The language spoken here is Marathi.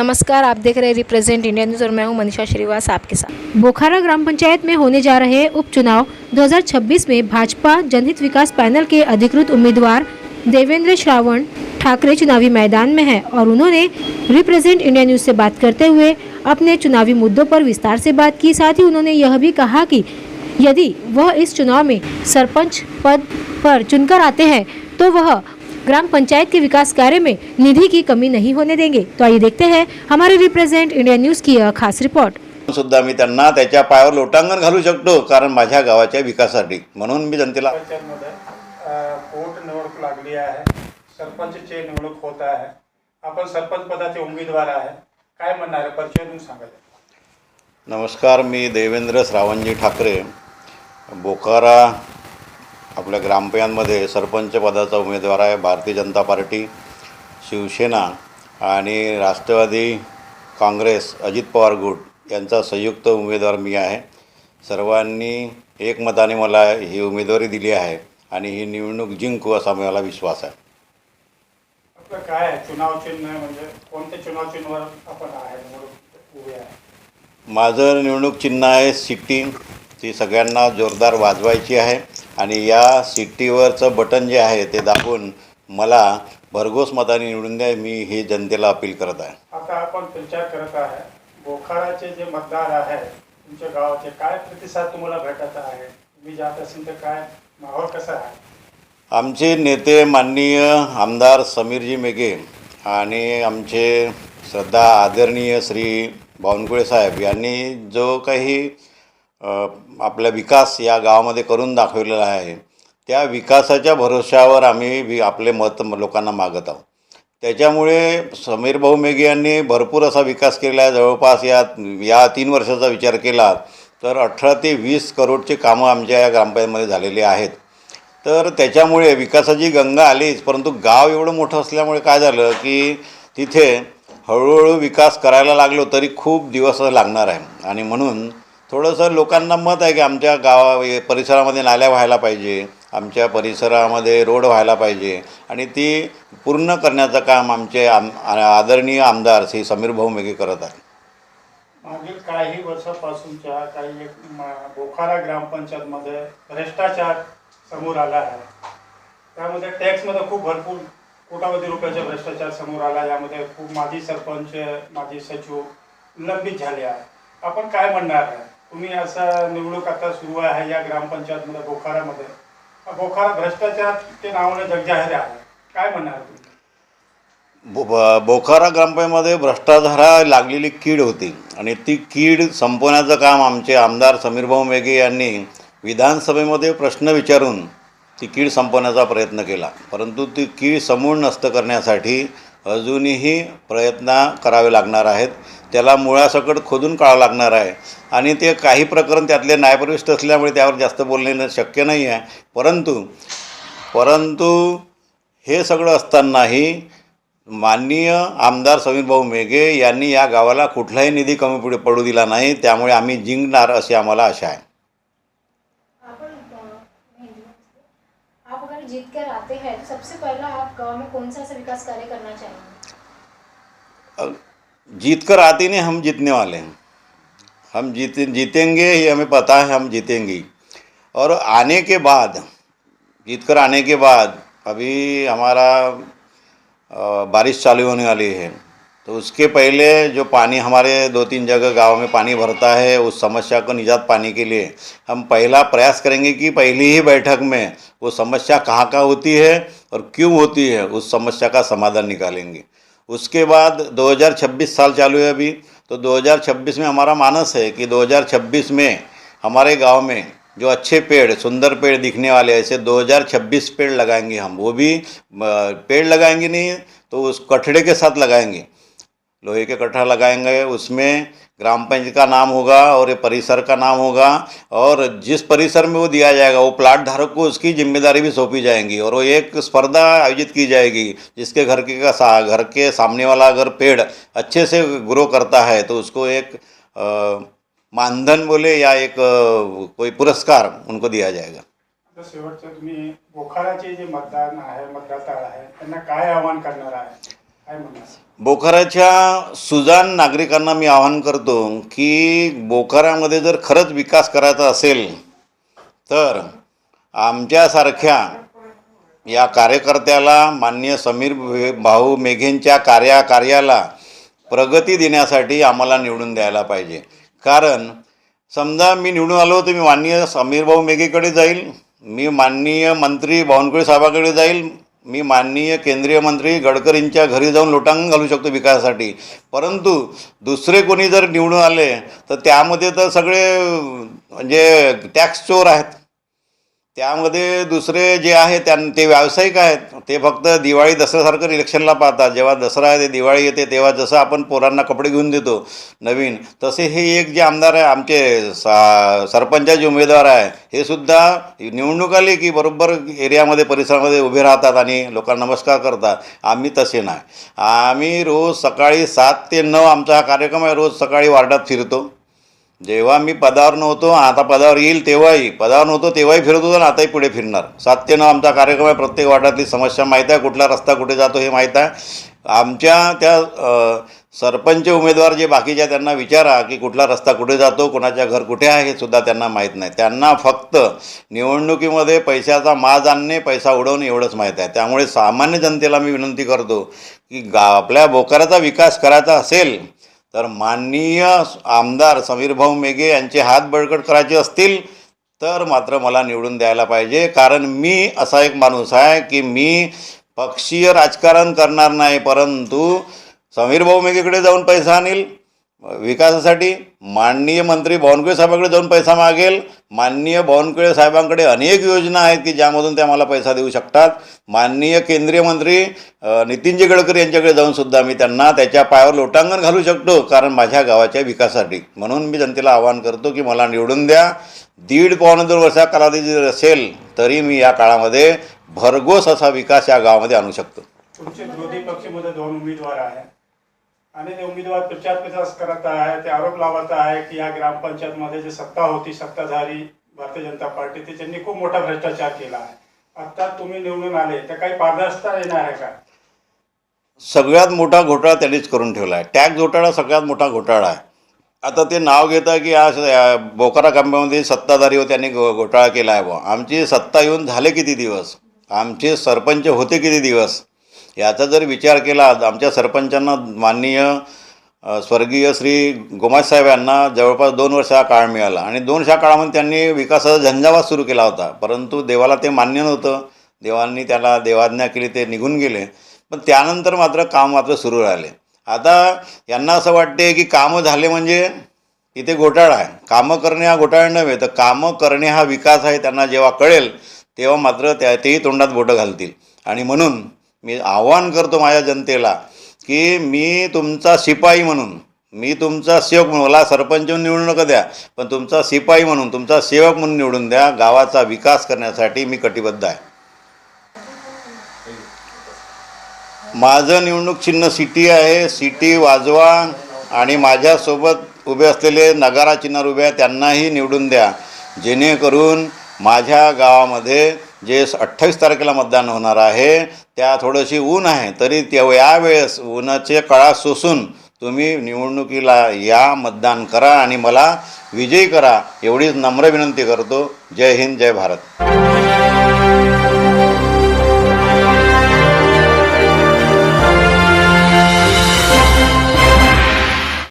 नमस्कार, आप देख रहे हैं रिप्रेजेंट इंडिया न्यूज़ और मैं हूं मनीषा श्रीवास आपके साथ। बोखारा ग्राम पंचायत में होने जा रहे उपचुनाव 2026 में भाजपा जनहित विकास पैनल के अधिकृत उम्मीदवार देवेंद्र श्रावण ठाकरे चुनावी मैदान में हैं और उन्होंने रिप्रेजेंट इंडिया न्यूज़ से बात करते हुए अपने चुनावी मुद्दों पर विस्तार से बात की। साथ ही उन्होंने यह भी कहा कि यदि वह इस चुनाव में सरपंच पद पर चुनकर आते हैं तो वह ग्राम पंचायत के विकास कार्य में निधि की कमी नहीं होने देंगे। तो आइए देखते हैं हमारे रिप्रेजेंट इंडिया न्यूज़ की यह खास रिपोर्ट। सुद्धा मी त्यांना त्याच्या पायावर लोटांगण घालू शकतो, कारण माझ्या गावाच्या विकासासाठी। म्हणून मी जनतेला पोटनिवडणूक लागली आहे, सरपंचची निवडणूक होत आहे, आपण सरपंच पदाचे उमेदवार आहे, काय म्हणणार आहे? परिचय देऊन सांगा। नमस्कार, मी देवेंद्र श्रावणजी ठाकरे, बोखारा आपल्या ग्रामपंचायतमध्ये सरपंच पदाचा उमेदवार आहे। भारतीय जनता पार्टी, शिवसेना आणि राष्ट्रवादी काँग्रेस अजित पवार गट यांचा संयुक्त उमेदवार मी आहे। सर्वांनी एकमताने मला ही उमेदवारी दिली आहे आणि ही निवडणूक जिंकू असा मला विश्वास आहे। आपलं काय आहे चुनाव चिन्ह, म्हणजे कोणते चुनाव चिन्हावर आपण आहे उभे आहे? माझं निवडणूक चिन्ह आहे शिट्टी, ती सगळ्यांना जोरदार वाजवायची आहे आणि या शिट्टीवरचं बटन जे आहे ते दाबून मला भरघोस मताने निवडून द्या, मी हे जनतेला अपील करत आहे। आता आपण प्रचार करत आहे, बोखाराचे जे मतदार आहे तुमच्या गावाचे, काय प्रतिसाद तुम्हाला भेटत आहे? तुम्ही जात असेल तर काय माहोल कसा आहे? आमचे नेते माननीय आमदार समीरजी मेघे आणि आमचे श्रद्धा आदरणीय श्री बावनकुळे साहेब यांनी जो काही आपला विकास या गावामध्ये करून दाखवलेला आहे, त्या विकासाच्या भरोशावर आम्ही आपले मत लोकांना मागत आहोत। त्याच्यामुळे समीर भाऊ मेघे यांनी भरपूर असा विकास केला आहे। जवळपास या 3 वर्षाचा विचार केला तर 18 ते 20 करोडचे कामं आमच्या या ग्रामपंचायतमध्ये झालेले आहेत। तर त्याच्यामुळे विकासाची गंगा आलीच, परंतु गाव एवढं मोठं असल्यामुळे काय झालं की तिथे हळूहळू विकास करायला लागलो तरी खूप दिवस लागणार आहे। आणि म्हणून थोडंसं लोकांना मत आहे की आमच्या परिसरामध्ये नाल्या व्हायला पाहिजे, आमच्या परिसरामध्ये रोड व्हायला पाहिजे आणि ती पूर्ण करण्याचं काम आमचे आदरणीय आमदार श्री समीर भाऊ मेघे करत आहेत। मागील काही वर्षापासूनच्या काही एक बोखारा ग्रामपंचायतमध्ये भ्रष्टाचार समोर आला आहे। त्यामध्ये टॅक्समध्ये खूप भरपूर कोट्यावधी रुपयाचा भ्रष्टाचार समोर आला। यामध्ये खूप माजी सरपंच, माजी सचिव निलंबित झाले आहे। आपण काय म्हणणार आहे? तुम्ही असं निवडणूक आता सुरू आहे या ग्रामपंचायतमध्ये बोखारामध्ये, बोखारा भ्रष्टाचार ते नावाने जगजाहीर आहे, काय म्हणणार तुम्ही? बोखारा ग्रामपंचायतमध्ये भ्रष्टाचार लागलेली कीड होती आणि ती कीड संपवण्याचं काम आमचे आमदार समीर भाऊ मेघे यांनी विधानसभेमध्ये प्रश्न विचारून ती कीड संपवण्याचा प्रयत्न केला। परंतु ती कीड समूळ नष्ट करण्यासाठी अजूनही प्रयत्न करावे लागणार आहेत। त्याला मुळासकट खोदून काढावं लागणार आहे आणि ते काही प्रकरण त्यातले न्यायप्रविष्ट असल्यामुळे त्यावर जास्त बोलणे शक्य नाही आहे। परंतु हे सगळं असतानाही माननीय आमदार समीर भाऊ मेघे यांनी या गावाला कुठलाही निधी कमी पडू दिला नाही, त्यामुळे आम्ही जिंकणार अशी आम्हाला आशा आहे। आप अगर जीत कर आते हैं तो सबसे पहला आप गांव में कौन सा ऐसा विकास कार्य करना चाहेंगे? जीत कर आते नहीं, हम जीतने वाले हैं। हम जीतेंगे, ये हमें पता है, हम जीतेंगे। और आने के बाद, जीत कर आने के बाद अभी हमारा बारिश चालू होने वाली है, तो उसके पहले जो पानी हमारे 2-3 जगह गांव में पानी भरता है, उस समस्या को निजात पाने के लिए हम पहला प्रयास करेंगे कि पहली ही बैठक में वो समस्या कहाँ होती है और क्यों होती है, उस समस्या का समाधान निकालेंगे। उसके बाद 2026 साल चालू है अभी, तो 2026 में हमारा मानस है कि 2026 में हमारे गांव में जो अच्छे पेड़, सुंदर पेड़ दिखने वाले ऐसे 2026 पेड़ लगाएंगे हम। वो भी पेड़ लगाएंगे नहीं तो उस कठड़े के साथ लगाएंगे, लोहे के कठड़ा लगाएंगे, उसमें ग्राम पंचायत का नाम होगा और ये परिसर का नाम होगा और जिस परिसर में वो दिया जाएगा वो प्लाट धारक को उसकी जिम्मेदारी भी सौंपी जाएंगी और वो एक स्पर्धा आयोजित की जाएगी जिसके घर के सामने वाला अगर पेड़ अच्छे से ग्रो करता है तो उसको एक मानधन बोले या एक कोई पुरस्कार उनको दिया जाएगा। शेवटचं तुम्ही बोखाराचे जे मतदार आहे, मतदाता आहे, त्यांना काय आवाहन करणार आहे? काय म्हणणार? बोखाराच्या सुजाण नागरिकांना मी आवाहन करतो की बोखारामध्ये जर खरंच विकास करायचा असेल तर आमच्यासारख्या या कार्यकर्त्याला, माननीय समीर भाऊ मेघेंच्या कार्याला प्रगती देण्यासाठी आम्हाला निवडून द्यायला पाहिजे. कारण समजा मी निवडून आलो तर मी माननीय समीर भाऊ मेघेकडे जाईल, मी माननीय मंत्री बावनकुळे साहेबाकडे जाईल, मी माननीय केंद्रीय मंत्री गडकरींच्या घरी जाऊन लोटांगण घालू शकतो विकासासाठी. परंतु दुसरे कोणी जर निवडून आले तर त्यामध्ये तर सगळे म्हणजे टॅक्स चोर आहेत. त्यामध्ये दुसरे जे आहे ते व्यावसायिक आहेत. ते फक्त दिवाळी दसऱ्यासारखं इलेक्शनला पाहतात. जेव्हा दसरा आहे, ते दिवाळी येते, तेव्हा जसं आपण पोरांना कपडे घेऊन देतो नवीन, तसे हे एक जे आमदार आहे, आमचे सरपंचाचे उमेदवार आहे, हे सुद्धा निवडणूक आली की बरोबर एरियामध्ये परिसरामध्ये उभे राहतात आणि लोकांना नमस्कार करतात. आम्ही तसे नाही. आम्ही रोज सकाळी 7 ते 9 आमचा हा कार्यक्रम आहे. रोज सकाळी वार्डात फिरतो. जेव्हा मी पदावर नव्हतो, आता पदावर येईल तेव्हाही, पदावर नव्हतो तेव्हाही फिरत होतो आणि आताही पुढे फिरणार. 7 ते 9 आमचा कार्यक्रम आहे. प्रत्येक वार्डातली समस्या माहीत आहे, कुठला रस्ता कुठे जातो हे माहीत आहे. आमच्या त्या सरपंच उमेदवार जे बाकीचे आहेत त्यांना विचारा की कुठला रस्ता कुठे जातो, कोणाच्या घर कुठे आहे, हे सुद्धा त्यांना माहीत नाही. त्यांना फक्त निवडणुकीमध्ये पैशाचा माज आणणे, पैसा उडवणे एवढंच माहीत आहे. त्यामुळे सामान्य जनतेला मी विनंती करतो की आपल्या बोखाराचा विकास करायचा असेल तर माननीय आमदार समीरभाऊ मेघे यांचे हात बळकट करायचे असतील तर मात्र मला निवडून द्यायला पाहिजे. कारण मी असा एक माणूस आहे की मी पक्षीय राजकारण करणार नाही, परंतु समीरभाऊ मेघेकडे जाऊन पैसा आणील विकासासाठी, माननीय मंत्री बावनकुळे साहेबांकडे जाऊन पैसा मागेल. माननीय बावनकुळे साहेबांकडे अनेक योजना आहेत की ज्यामधून ते आम्हाला पैसा देऊ शकतात. माननीय केंद्रीय मंत्री नितीनजी गडकरी यांच्याकडे जाऊन सुद्धा मी त्यांना त्याच्या पायावर लोटांगण घालू शकतो, कारण माझ्या गावाच्या विकासासाठी. म्हणून मी जनतेला आवाहन करतो की मला निवडून द्या. 1.5-2 वर्षा कालावधी जर असेल तरी मी या काळामध्ये भरघोस असा विकास या गावामध्ये आणू शकतो. तुमचे विरोधी पक्षामध्ये 2 उमेदवार आहेत आणि ते उमेदवार प्रचार करत आहे, ते आरोप लावत आहे की या ग्रामपंचायतमध्ये जे सत्ता होती, सत्ताधारी भारतीय जनता पार्टी, ते त्यांनी खूप मोठा भ्रष्टाचार केला आहे. आता तुम्ही निवडून आले तर काही पारदर्शकता येणार आहे का? सगळ्यात मोठा घोटाळा त्यांनीच करून ठेवला आहे. टॅक्स घोटाळा सगळ्यात मोठा घोटाळा आहे. आता ते नाव घेतं की आज बोखारा ग्रामपंचायतीमध्ये सत्ताधारी होते त्यांनी घोटाळा केला आहे. बुवा, आमची सत्ता येऊन झाले किती दिवस, आमचे सरपंच होते किती दिवस, याचा जर विचार केला, आमच्या सरपंचांना माननीय स्वर्गीय श्री गोमाज साहेब यांना जवळपास 2 वर्ष हा काळ मिळाला आणि 2 वर्षा काळामध्ये त्यांनी विकासाचा झंझावात सुरू केला होता. परंतु देवाला ते मान्य नव्हतं. देवांनी त्याला देवाज्ञा केली, ते निघून गेले. पण त्यानंतर मात्र काम मात्र सुरू राहिले. आता यांना असं वाटते की कामं झाले म्हणजे इथे घोटाळा आहे. कामं करणे हा घोटाळा नव्हे, तर कामं करणे हा विकास आहे. त्यांना जेव्हा कळेल तेव्हा मात्र तेही तोंडात बोटं घालतील. आणि म्हणून मी आवाहन करतो माझ्या जनतेला की मी तुमचा शिपाई म्हणून, मी तुमचा सेवक म्हणून, मला सरपंच निवडून नका द्या, पण तुमचा शिपाई म्हणून, तुमचा सेवक म्हणून निवडून द्या. गावाचा विकास करण्यासाठी मी कटिबद्ध आहे. माझं निवडणूक चिन्ह सिटी आहे. सिटी वाजवा आणि माझ्यासोबत उभे असलेले नगारा चिन्हावर उभे आहे त्यांनाही निवडून द्या, जेणेकरून माझ्या गावामध्ये जे 28 तारखेला मतदान होणार आहे त्या थोडीशी ऊन आहे तरी यावेळेस उन्हाचे कळा सोसून तुम्ही निवडणुकीला या, मतदान करा आणि मला विजयी करा, एवढीच नम्र विनंती करतो. जय हिंद, जय भारत.